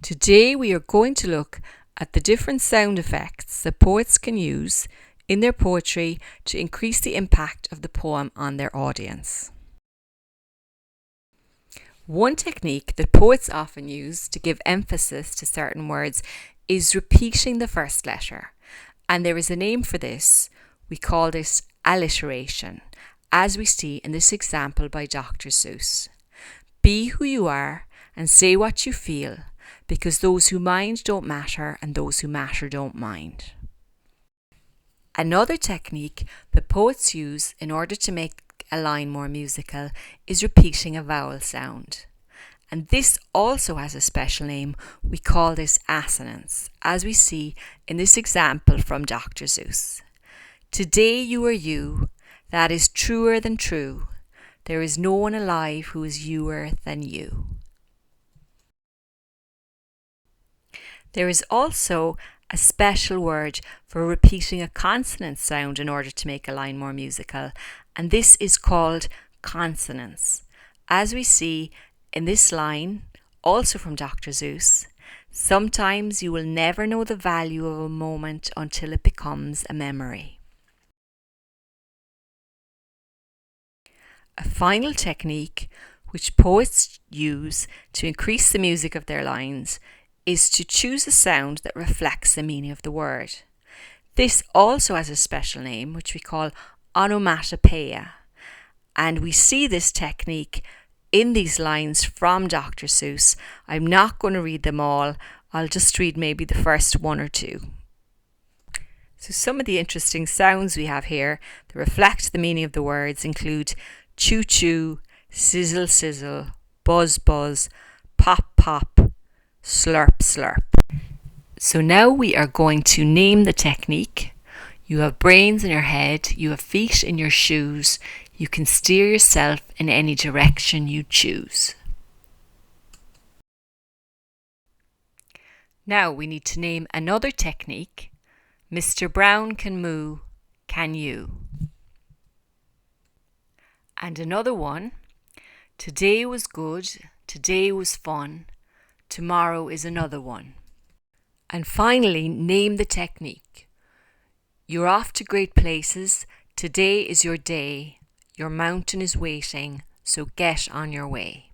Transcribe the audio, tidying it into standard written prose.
Today we are going to look at the different sound effects that poets can use in their poetry to increase the impact of the poem on their audience. One technique that poets often use to give emphasis to certain words is repeating the first letter, and there is a name for this. We call this alliteration, as we see in this example by Dr. Seuss. Be who you are and say what you feel, because those who mind don't matter and those who matter don't mind. Another technique that poets use in order to make a line more musical is repeating a vowel sound. And this also has a special name. We call this assonance, as we see in this example from Dr. Seuss. Today you are you, that is truer than true. There is no one alive who is youer than you. There is also a special word for repeating a consonant sound in order to make a line more musical, and this is called consonance. As we see in this line, also from Dr. Seuss, sometimes you will never know the value of a moment until it becomes a memory. A final technique which poets use to increase the music of their lines is to choose a sound that reflects the meaning of the word. This also has a special name which we call onomatopoeia, and we see this technique in these lines from Dr. Seuss. I'm not going to read them all, I'll just read maybe the first one or two. So some of the interesting sounds we have here that reflect the meaning of the words include choo choo, sizzle sizzle, buzz buzz, pop pop, slurp slurp. So now we are going to name the technique. You have brains in your head, you have feet in your shoes, you can steer yourself in any direction you choose. Now we need to name another technique. Mr. Brown can moo, can you? And another one. Today was good, today was fun, tomorrow is another one. And finally, name the technique. You're off to great places, today is your day, your mountain is waiting, so get on your way.